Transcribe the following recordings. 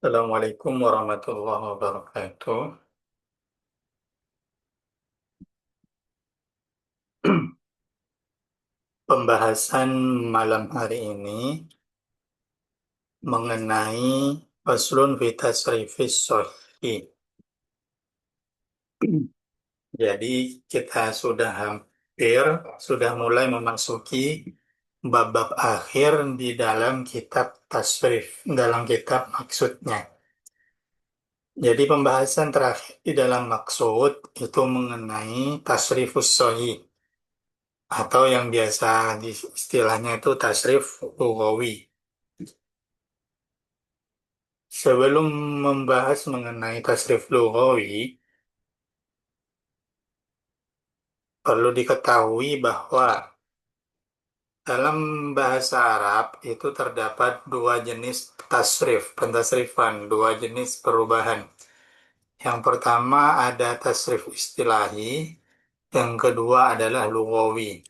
Assalamualaikum warahmatullahi wabarakatuh. Pembahasan malam hari ini mengenai faslun fi tasrifis shahih. Jadi kita sudah mulai memasuki bab-bab akhir di dalam kitab tasrif, dalam kitab maksudnya. Jadi pembahasan terakhir di dalam maksud itu mengenai tasrifus shahih atau yang biasa istilahnya itu tasrif lughawi. Sebelum membahas mengenai tasrif lughawi, perlu diketahui bahwa dalam bahasa Arab itu terdapat dua jenis tasrif, pentasrifan, dua jenis perubahan. Yang pertama ada tasrif istilahi, yang kedua adalah lughawi.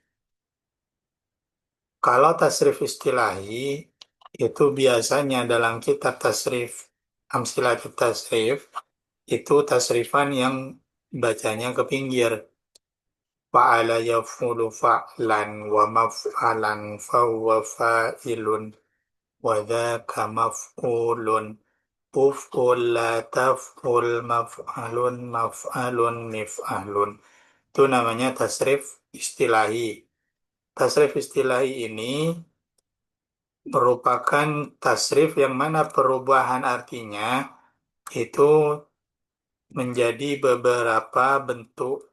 Kalau tasrif istilahi itu biasanya dalam kitab tasrif, Amsilatut tasrif, itu tasrifan yang bacanya ke pinggir. Fa'ala yaf'ulu fa'lan wa maf'alan fahuwa fa'ilun wa dzaka maf'ulun uf'ul la taf'ul maf'alun maf'alun mif'alun. Itu namanya tasrif istilahi. Tasrif istilahi ini merupakan tasrif yang mana perubahan artinya itu menjadi beberapa bentuk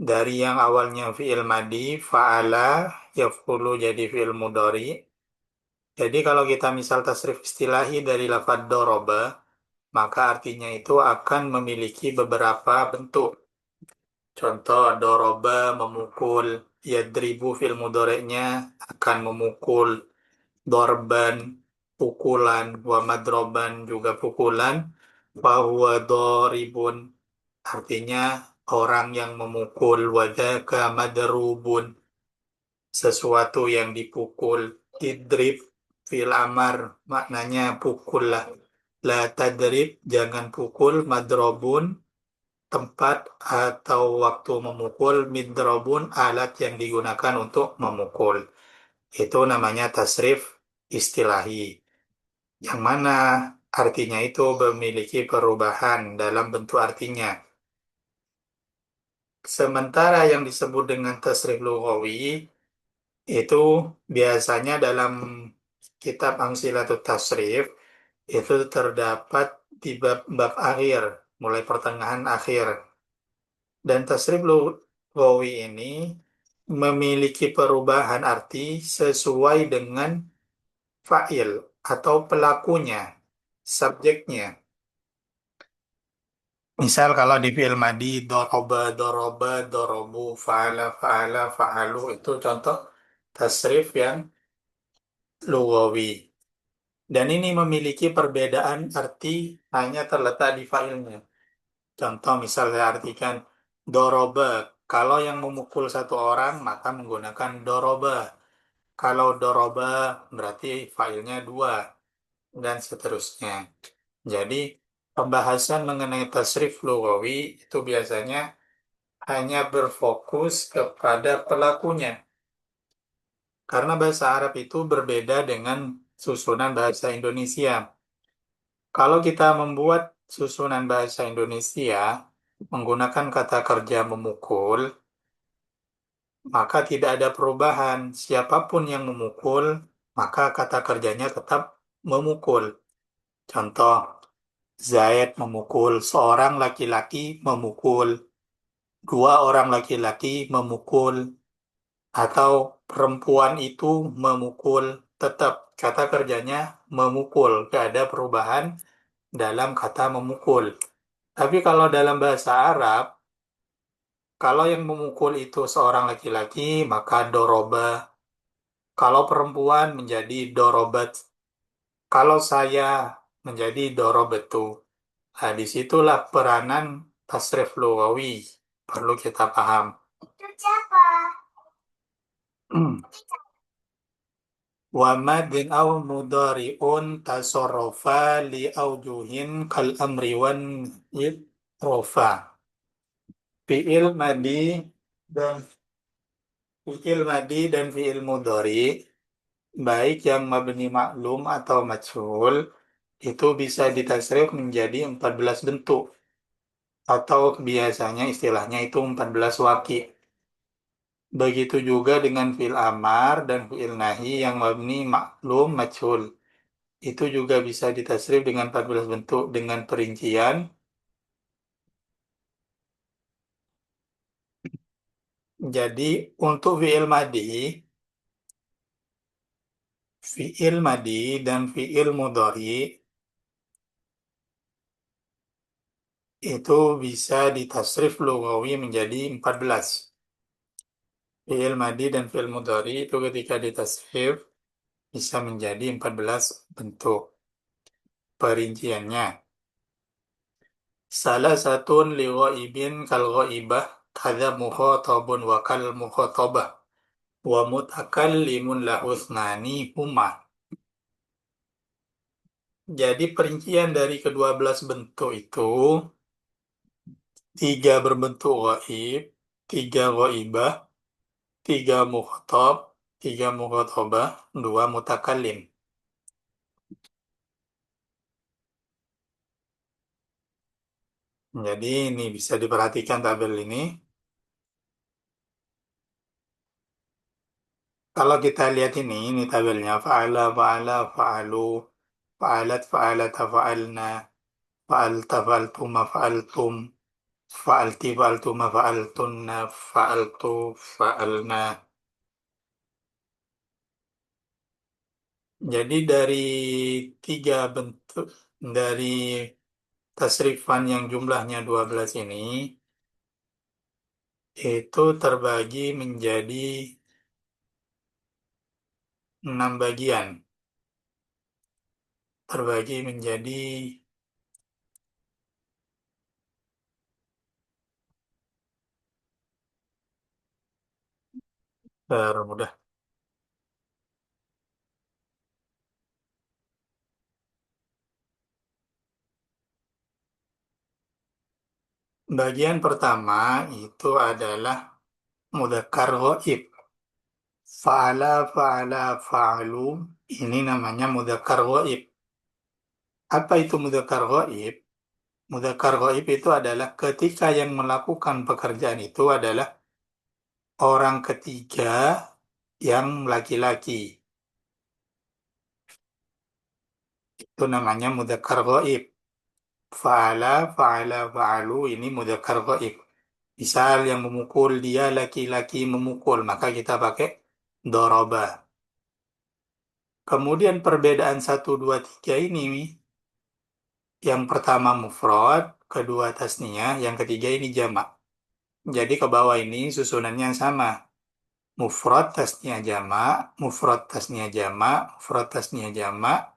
dari yang awalnya fi'il madi, fa'ala, yaf'ulu jadi fi'il mudhari. Jadi kalau kita misal tasrif istilahi dari lafadz doroba, maka artinya itu akan memiliki beberapa bentuk. Contoh, doroba memukul, yadribu fi'il mudhari'nya akan memukul, dorban, pukulan, wa madroban juga pukulan, fahuwa doribun, artinya orang yang memukul, wadaka madrubun, sesuatu yang dipukul, idrib fil amar, maknanya pukullah, la tadrib, jangan pukul, madrobun, tempat atau waktu memukul, midrobun, alat yang digunakan untuk memukul. Itu namanya tasrif istilahi, yang mana artinya itu memiliki perubahan dalam bentuk artinya. Sementara yang disebut dengan tasrif lughawi itu biasanya dalam kitab Amsilatut Tasrif itu terdapat di bab-bab akhir, mulai pertengahan akhir. Dan tasrif lughawi ini memiliki perubahan arti sesuai dengan fa'il atau pelakunya, subjeknya. Misal kalau di fi'il madi doroba, doroba, dorobu, fa'ala, fa'ala, fa'alu itu contoh tasrif yang lugawi. Dan ini memiliki perbedaan arti hanya terletak di fa'ilnya. Contoh misal saya artikan doroba. Kalau yang memukul satu orang maka menggunakan doroba. Kalau doroba berarti fa'ilnya dua dan seterusnya. Jadi pembahasan mengenai tasrif lugawi itu biasanya hanya berfokus kepada pelakunya. Karena bahasa Arab itu berbeda dengan susunan bahasa Indonesia. Kalau kita membuat susunan bahasa Indonesia menggunakan kata kerja memukul, maka tidak ada perubahan. Siapapun yang memukul, maka kata kerjanya tetap memukul. Contoh, Zaid memukul, seorang laki-laki memukul, dua orang laki-laki memukul, atau perempuan itu memukul, tetap kata kerjanya memukul, tidak ada perubahan dalam kata memukul. Tapi kalau dalam bahasa Arab, kalau yang memukul itu seorang laki-laki, maka doroba. Kalau perempuan menjadi dorobat. Kalau saya menjadi dorobetu. Nah, disitulah peranan tasrif lugawi. Perlu kita paham. Wa madin au mudari'un tasarrafa li aujuhin kal amri wan rofa. Fi'il madi dan fi'il madi dan fi'il mudhari baik yang mabni maklum atau majhul itu bisa ditasrif menjadi 14 bentuk atau biasanya istilahnya itu 14 waki. Begitu juga dengan fi'il amar dan fi'il nahi yang mabni maklum majhul. Itu juga bisa ditasrif dengan 14 bentuk dengan perincian. Jadi untuk fi'il madi dan fi'il mudhari itu bisa ditasrif lughawi menjadi 14. Fi'il madi dan fi'il mudhari itu ketika ditasrif bisa menjadi 14 bentuk perinciannya. Salah satu li ghaibin kal ghaibah kadza mukhatabun wa kal mukhatabah wa mutakallimun lahu tsnani huma. Jadi perincian dari kedua belas bentuk itu tiga berbentuk ghaib, tiga ghaibah, tiga mukhatab, tiga mukhatabah, dua mutakallim. Jadi ini bisa diperhatikan tabel ini. Kalau kita lihat ini tabelnya fa'ala, fa'ala, fa'alu, fa'alat, fa'alata, fa'alna, fa'alta, fa'altuma, fa'altum, fa'alti, fa'altuma, fa'altunna, fa'altu, fa'alna. Jadi dari tiga bentuk dari tasrifan yang jumlahnya 12 ini itu terbagi menjadi 6 bagian. Terbagi menjadi mudah. Bagian pertama itu adalah mudzakkar ghaib. Fa'ala, fa'ala, fa'alu. Ini namanya mudzakkar ghaib. Apa itu mudzakkar ghaib? Mudzakkar ghaib itu adalah ketika yang melakukan pekerjaan itu adalah orang ketiga yang laki-laki. Itu namanya mudzakkar ghaib. Fa'ala, fa'ala, fa'alu ini mudzakkar ghaib. Misal yang memukul dia laki-laki memukul, maka kita pakai doroba. Kemudian perbedaan satu 2 3 ini, yang pertama mufrad, kedua tasniyah, yang ketiga ini jamak. Jadi ke bawah ini susunannya sama. Mufrad tasniyah jamak, mufrad tasniyah jamak, mufrad tasniyah jamak,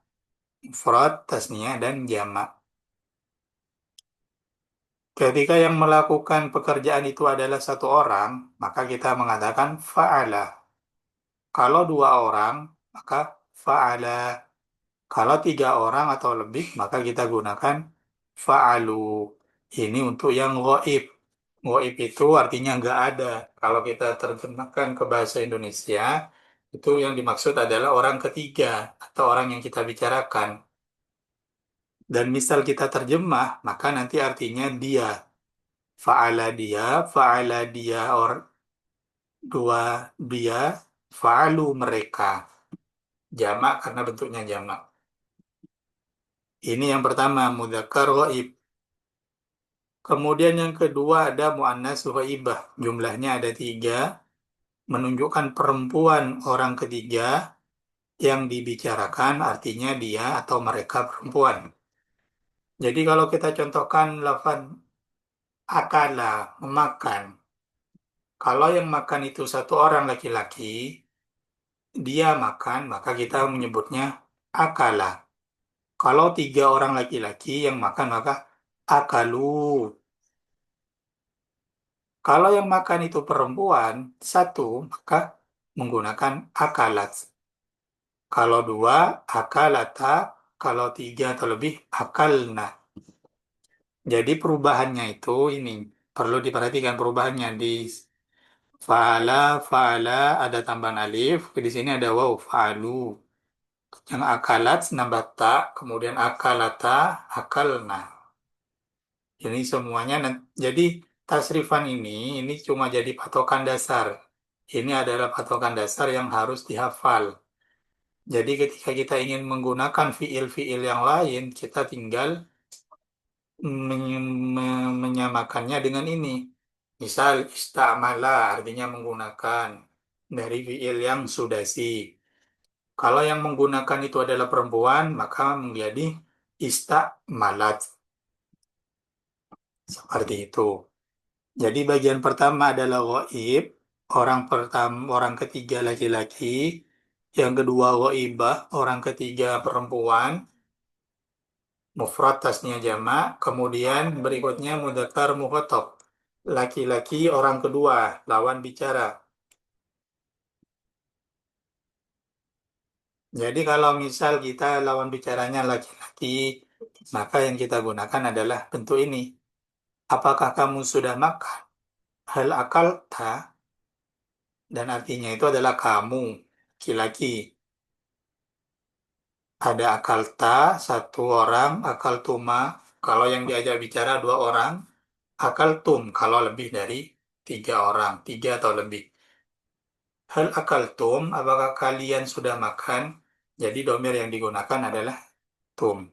mufrad tasniyah dan jamak. Ketika yang melakukan pekerjaan itu adalah satu orang, maka kita mengatakan fa'ala. Kalau dua orang, maka fa'ala. Kalau tiga orang atau lebih, maka kita gunakan fa'alu. Ini untuk yang goib. Goib itu artinya nggak ada. Kalau kita terjemahkan ke bahasa Indonesia, itu yang dimaksud adalah orang ketiga atau orang yang kita bicarakan. Dan misal kita terjemah, maka nanti artinya dia. Fa'ala dia, or dua dia, fa'alu mereka. Jamak karena bentuknya jamak. Ini yang pertama, mudzakkar ghaib. Kemudian yang kedua ada muannas ghaibah. Jumlahnya ada tiga, menunjukkan perempuan orang ketiga yang dibicarakan artinya dia atau mereka perempuan. Jadi kalau kita contohkan lafaz akala, memakan. Kalau yang makan itu satu orang laki-laki, dia makan, maka kita menyebutnya akala. Kalau tiga orang laki-laki yang makan, maka akalu. Kalau yang makan itu perempuan, satu, maka menggunakan akalat. Kalau dua, akalata. Kalau tiga atau lebih, akalna. Jadi perubahannya itu ini perlu diperhatikan perubahannya di fa'ala, fa'ala ada tambahan alif, di sini ada waw, fa'alu. Yang akalat nambah ta, kemudian akalata, akalna. Jadi semuanya, jadi tasrifan ini cuma jadi patokan dasar. Ini adalah patokan dasar yang harus dihafal. Jadi ketika kita ingin menggunakan fiil-fiil yang lain, kita tinggal menyamakannya dengan ini. Misal istamala artinya menggunakan dari fiil yang sudasi. Kalau yang menggunakan itu adalah perempuan, maka menjadi istamalat. Seperti itu. Jadi bagian pertama adalah ghaib, orang pertama, orang ketiga laki-laki, yang kedua ghaibah, orang ketiga perempuan, mufrad tasnya jamak, kemudian berikutnya mudzakkar mukhatab. Laki-laki orang kedua, lawan bicara. Jadi kalau misal kita lawan bicaranya laki-laki, maka yang kita gunakan adalah bentuk ini. Apakah kamu sudah makan? Hal akal ta, dan artinya itu adalah kamu, laki-laki. Ada akal ta, satu orang, akal tuma, kalau yang diajak bicara dua orang, akal tum, kalau lebih dari tiga orang, tiga atau lebih. Hal akal tum, apakah kalian sudah makan? Jadi domir yang digunakan adalah tum.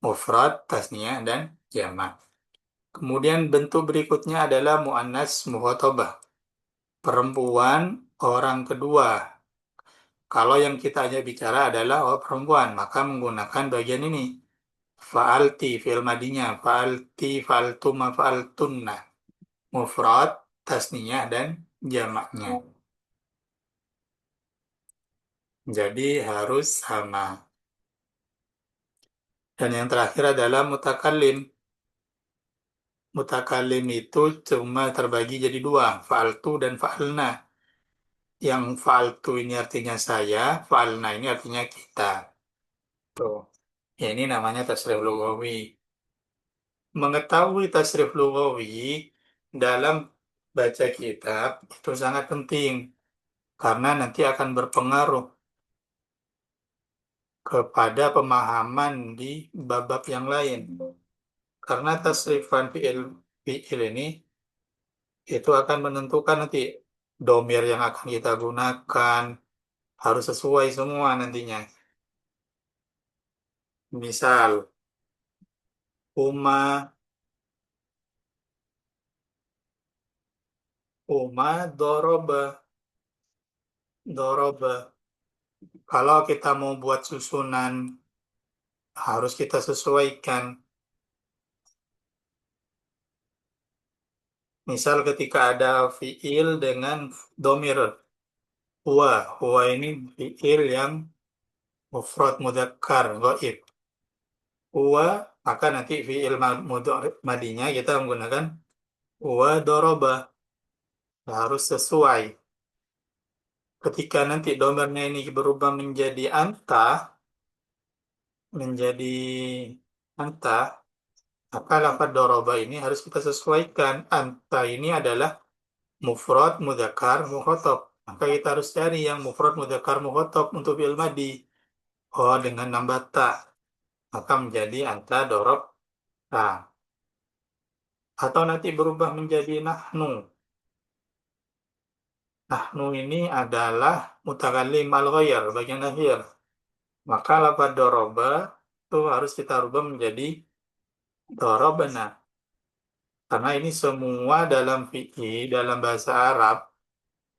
Mufrad, tasniah, dan jamak. Kemudian bentuk berikutnya adalah mu'annas muhotobah. Perempuan orang kedua. Kalau yang kita ajak bicara adalah perempuan, maka menggunakan bagian ini. Fa'alti, fi'il madinya. Fa'alti, fa'altuma, fa'altunna. Mufrad, tasniyah, dan jamaknya. Jadi harus sama. Dan yang terakhir adalah mutakalim. Mutakalim itu cuma terbagi jadi dua, fa'altu dan fa'alna. Yang fa'altu ini artinya saya, fa'alna ini artinya kita. Tuh. Ya, ini namanya tasrif lugawi. Mengetahui tasrif lugawi dalam baca kitab itu sangat penting karena nanti akan berpengaruh kepada pemahaman di bab-bab yang lain. Karena tasrifan fiil ini itu akan menentukan nanti domir yang akan kita gunakan harus sesuai semua nantinya. Misal, Uma, Uma doroba, doroba. Kalau kita mau buat susunan, harus kita sesuaikan. Misal ketika ada fiil dengan domir, huwa ini fiil yang mufrad mudzakkar, ghaib. Huwa, maka nanti fiil madinya kita menggunakan huwa doroba. Harus sesuai. Ketika nanti domirnya ini berubah menjadi menjadi anta, maka lafaz doroba ini harus kita sesuaikan. Anta ini adalah mufrad mudzakkar mukhatab. Maka kita harus cari yang mufrad mudzakkar mukhatab untuk fi'il madi. Oh, dengan nambah ta, maka menjadi anta dorob ta. Atau nanti berubah menjadi nahnu. Nahnu ini adalah mutakallim al-ghair, bagian akhir. Maka lafaz doroba itu harus kita rubah menjadi dorobana. Karena ini semua dalam fikih, dalam bahasa Arab,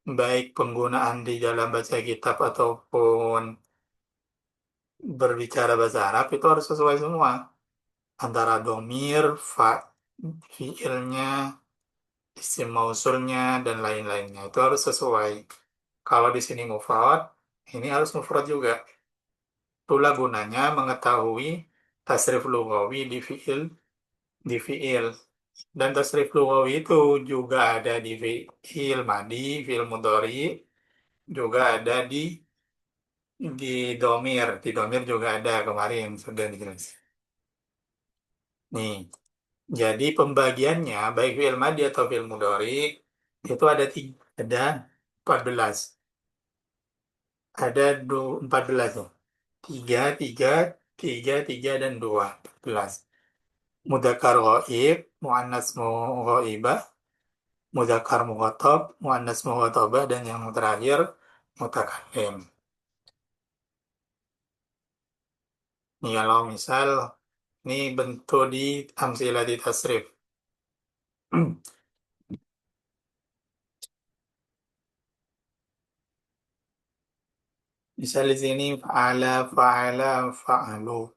baik penggunaan di dalam baca kitab ataupun berbicara bahasa Arab itu harus sesuai semua. Antara domir, fiilnya, isim mausulnya, dan lain-lainnya. Itu harus sesuai. Kalau di sini mufrad, ini harus mufrad juga. Itulah gunanya mengetahui tasrif lugawi di fiil. Dan tasrif lugawi itu juga ada di fiil madi, fiil mudhari, juga ada di di domir juga ada kemarin sudah dijelaskan. Nih, jadi pembagiannya baik fi'il madhi atau fi'il mudhari itu ada tiga, ada 14. Ada 14 tuh. Tiga, tiga, tiga, tiga, dan dua. 14. Mudzakkar ghaib, muannas ghaibah, mudzakkar mukhatab, muannas mukhatabah, dan yang terakhir mutakallim. Nih kalau misal ini bentuk di amsilati tasrif. Misal di sini fa'ala, fa'ala, fa'alu.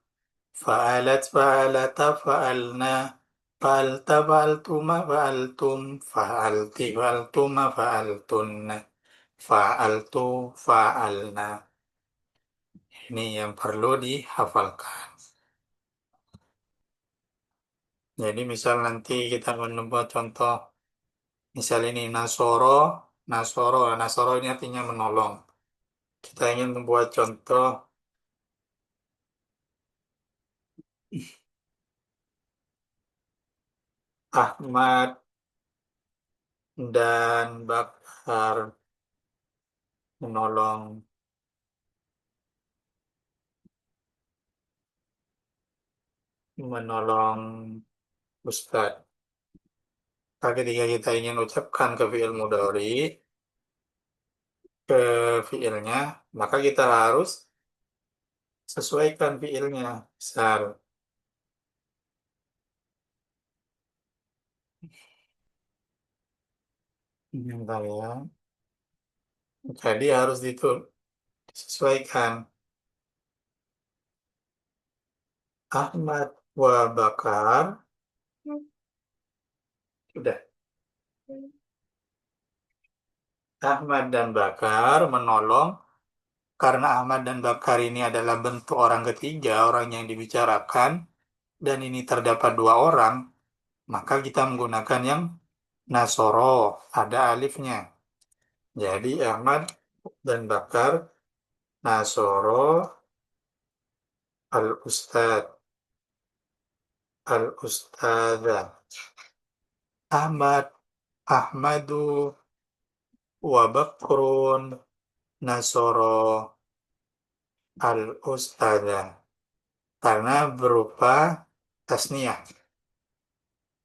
Fa'alat, fa'alata, fa'alna. Fa'alta, fa'altuma, fa'altum. Fa'alti, fa'altuma, fa'altunna. Fa'altu, fa'alna. Ini yang perlu dihafalkan. Jadi misal nanti kita membuat contoh. Misal ini Nasoro, Nasoro. Nasoro ini artinya menolong. Kita ingin membuat contoh Ahmad dan Bakar menolong menolong Ustadz. Nah, ketika kita ingin ucapkan ke fi'il mudhari, ke fi'ilnya, maka kita harus sesuaikan fi'ilnya. Misal, bentar ya. Jadi harus disesuaikan. Ahmad wa Bakar, sudah. Ahmad dan Bakar menolong karena Ahmad dan Bakar ini adalah bentuk orang ketiga, orang yang dibicarakan, dan ini terdapat dua orang, maka kita menggunakan yang Nasoro, ada alifnya. Jadi Ahmad dan Bakar, Nasoro, Al-Ustad, Al-Ustadzah. Ahmad, Ahmadu, wa Bakrun, Nasoro, Al-Ustadzah. Karena berupa tasniah.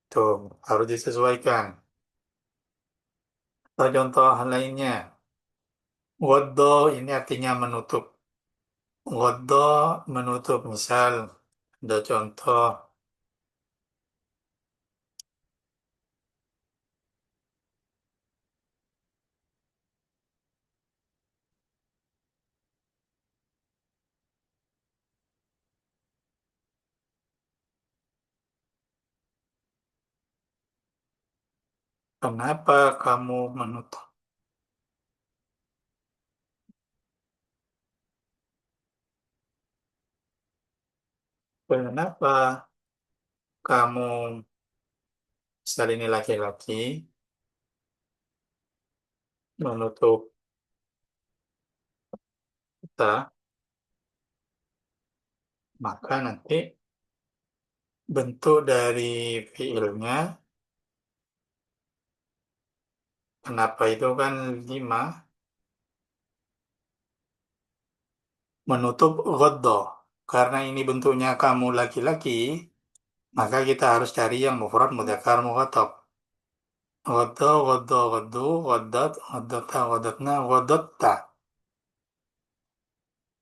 Tuh, harus disesuaikan. Atau contoh lainnya, Waddo ini artinya menutup. Waddo menutup. Misal, ada contoh, kenapa kamu menutup? Kenapa kamu, misal ini laki-laki, menutup kita, maka nanti bentuk dari fiilnya, kenapa itu kan lima, menutup ghaddo. Karena ini bentuknya kamu laki-laki, maka kita harus cari yang mufrad mudzakkar mukhatab. Ghaddo, ghaddo, ghaddu, ghaddat, ghaddata, ghaddatna, ghaddatta.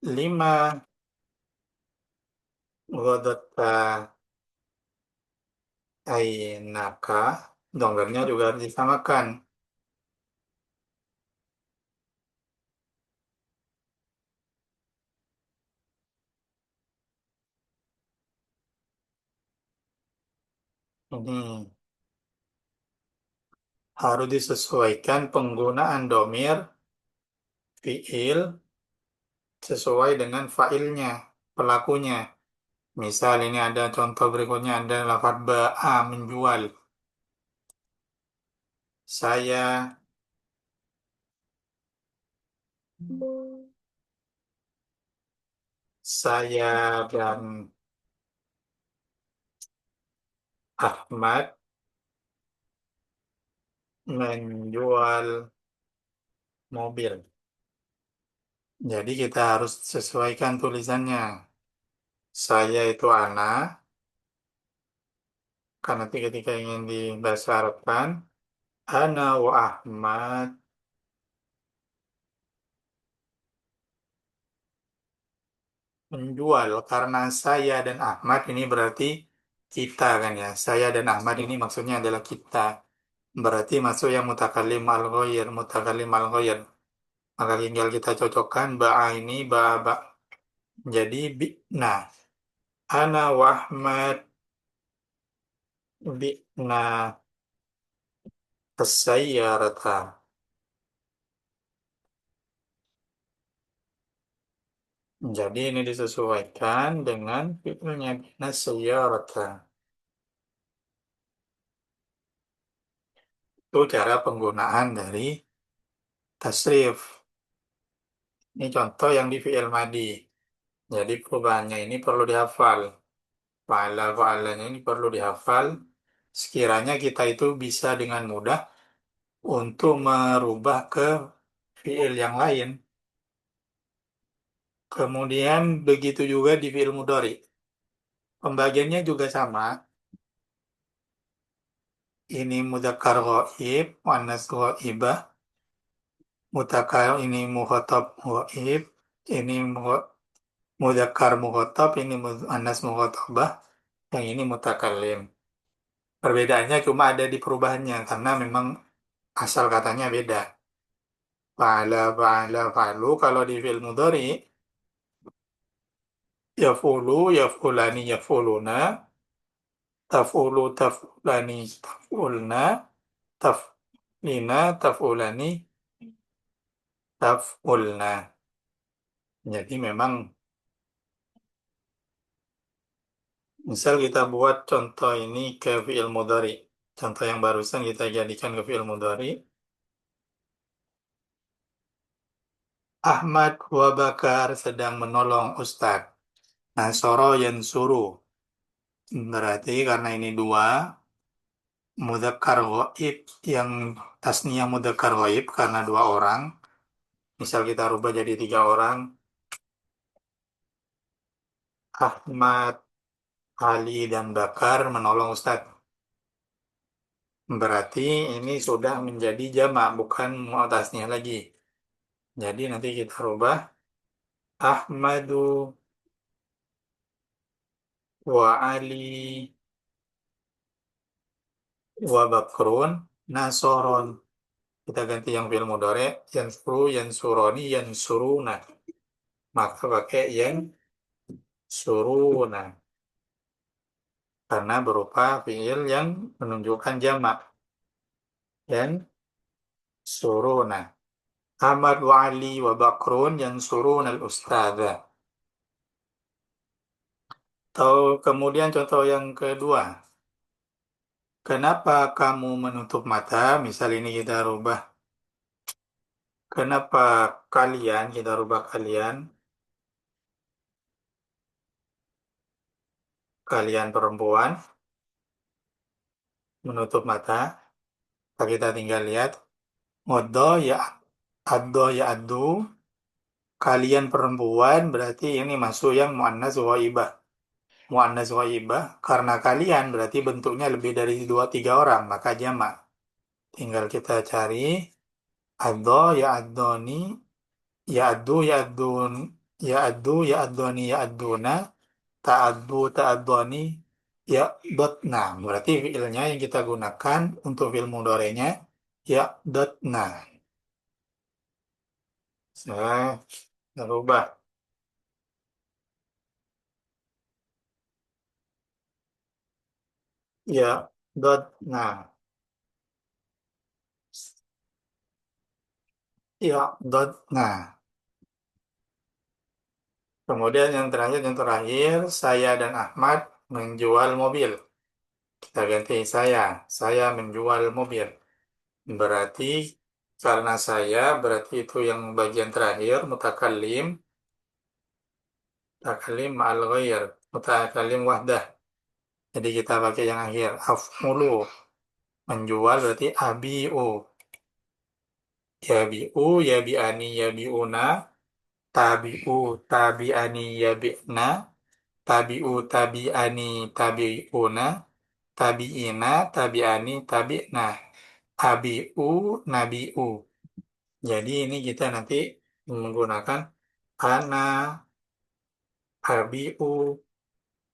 Lima, ghaddatta, ainaka. Donggernya juga harus disamakan. Ini harus disesuaikan penggunaan domir, fiil, sesuai dengan failnya, pelakunya. Misal ini ada contoh berikutnya ada lafaz ba'a menjual. Saya Saya dan Ahmad menjual mobil. Jadi kita harus sesuaikan tulisannya. Saya itu Ana, karena nanti ketika ingin dibahasa Arabkan, Ana wa Ahmad menjual. Karena saya dan Ahmad ini berarti kita kan ya. Saya dan Ahmad ini maksudnya adalah kita. Berarti masuk yang mutakallim al-ghair, mutakallim al-ghair. Maka tinggal kita cocokkan ba'a ini ba. Jadi nah, Ana wa Ahmad bi'na as-sayyarata. Jadi ini disesuaikan dengan fi'ilnya bi'na sayyarata. Itu cara penggunaan dari tasrif. Ini contoh yang di fi'il madi. Jadi perubahannya ini perlu dihafal. Fa'ala-fa'alanya ini perlu dihafal. Sekiranya kita itu bisa dengan mudah untuk merubah ke fi'il yang lain. Kemudian begitu juga di fi'il mudhari. Pembagiannya juga sama. Ini mudzakkar ghaib, muannas ghaibah. Ini mukhatab ghaib. Ini mudzakkar mukhatab. Ini muannas mukhatabah. Yang ini mutakallim. Perbedaannya cuma ada di perubahannya karena memang asal katanya beda. Fa'ala, fa'ala, fa'lu. Kalau di fi'il mudhari, yaf'ulu, yaf'ulani, yaf'uluna, taf'ulu, taf'ulani, taf'ulna, taf'lina, taf'ulani, taf'ulna. Jadi memang, misal kita buat contoh ini ke fi'il mudhari. Contoh yang barusan kita jadikan ke fi'il mudhari. Ahmad wa Bakar sedang menolong Ustadz. Nasoro yansuru. Berarti karena ini dua, mudzakkar ghaib yang tasniyah mudzakkar ghaib karena dua orang. Misal kita rubah jadi tiga orang. Ahmad, Ali, dan Bakar menolong Ustadz. Berarti ini sudah menjadi jamak, bukan tasniyah lagi. Jadi nanti kita rubah. Ahmadu wa Ali wa Bakrun nasoron. Kita ganti yang fi'il mudhari, yansuru, yansuroni, yansuruna. Maka pakai yang suruna. Karena berupa fi'il yang menunjukkan jamak. Dan suruna. Ahmad wa Ali wa Bakrun yansuruna al-ustadha. Atau kemudian contoh yang kedua. Kenapa kamu menutup mata? Misal ini kita rubah. Kenapa kalian, kita rubah kalian. Kalian perempuan menutup mata. Kita tinggal lihat. Ngodo ya addo ya addu. Kalian perempuan berarti ini masuk yang muannas ghaibah. Muannas ghaibah karena kalian berarti bentuknya lebih dari dua tiga orang maka jamak. Tinggal kita cari addo ya addoni ya addu ya addun ya addu ya addoni ya adduna ta'addu ta'addoni ya dotna. Berarti fiilnya yang kita gunakan untuk fiil mudhari'nya ya dotna. Saya rubah ya dotna. Ya, nah, kemudian yang terakhir, saya dan Ahmad menjual mobil. Kita ganti saya menjual mobil. Berarti karena saya, berarti itu yang bagian terakhir, mutakallim. mutakalim ma'al ghair, mutakalim wahdah. Jadi kita pakai yang akhir. Af'ulu, menjual berarti abi'u. Yabi'u, yabi'ani, yabi'una. Tabi'u, tabi'ani, yabi'na. Tabi'u, tabi'ani, tabi'una. Tabi'ina, tabi'ani, tabi'na. Abi'u, nabi'u. Jadi ini kita nanti menggunakan ana, abi'u,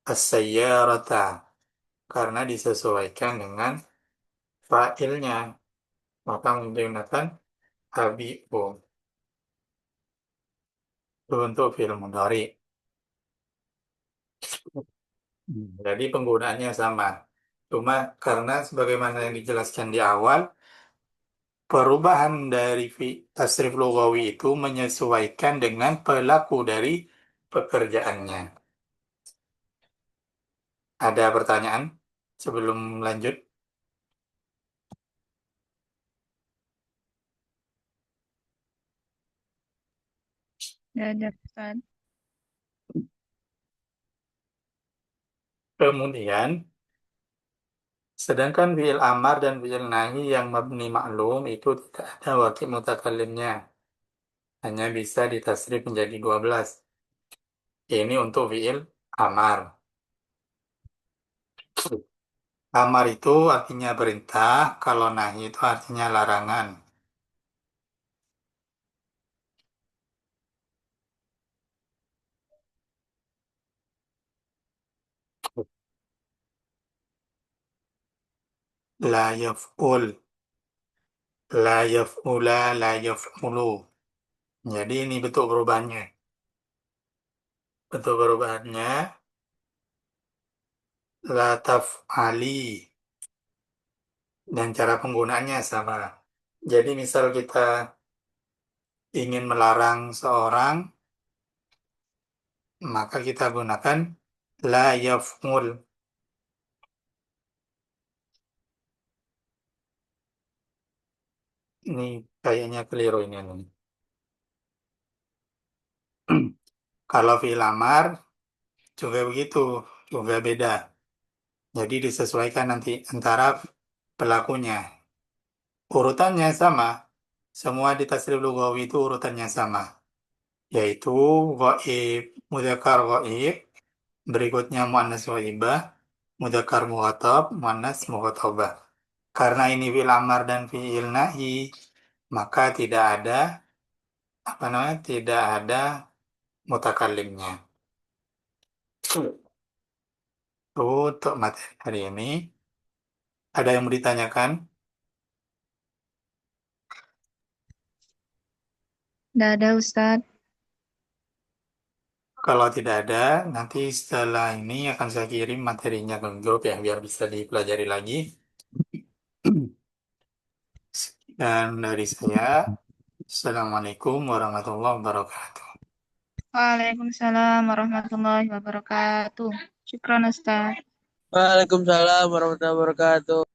as-sayyarata. Karena disesuaikan dengan fa'ilnya. Maka menggunakan abi'u. Itu untuk fi'il mudhari. Jadi penggunaannya sama. Cuma karena sebagaimana yang dijelaskan di awal, perubahan dari tasrif lugawi itu menyesuaikan dengan pelaku dari pekerjaannya. Ada pertanyaan sebelum lanjut? Nggak ada Ustaz. Kemudian, sedangkan fi'il amar dan fi'il nahi yang mabni maklum itu tidak ada wakil mutakallimnya. Hanya bisa ditasrif menjadi 12. Ini untuk fi'il amar. Amar itu artinya perintah, kalau nahi itu artinya larangan. La yaf'ul, la yaf'ula, la yaf'ulu. Jadi ini bentuk perubahannya. Bentuk perubahannya, la taf'ali. Dan cara penggunaannya sama. Jadi misal kita ingin melarang seorang, maka kita gunakan la yaf'ul. Ini kayaknya keliru ini. Nih. Kalau fi'il amar juga begitu, juga beda. Jadi disesuaikan nanti antara pelakunya. Urutannya sama. Semua di tasrif lugawi itu urutannya sama. Yaitu ghaib, mudzakkar ghaib, berikutnya muannas ghaibah, mudzakkar mukhatab, muannas mukhatabah. Karena ini fi'il amar dan fi'il nahi, maka tidak ada apa namanya? Tidak ada mutakallimnya. Itu untuk materi hari ini. Ada yang mau ditanyakan? Nggak ada Ustaz. Kalau tidak ada, nanti setelah ini akan saya kirim materinya ke grup ya, biar bisa dipelajari lagi. Dan dari saya, Assalamualaikum warahmatullahi wabarakatuh. Waalaikumsalam warahmatullahi wabarakatuh. Syukran Ustaz. Waalaikumsalam warahmatullahi wabarakatuh.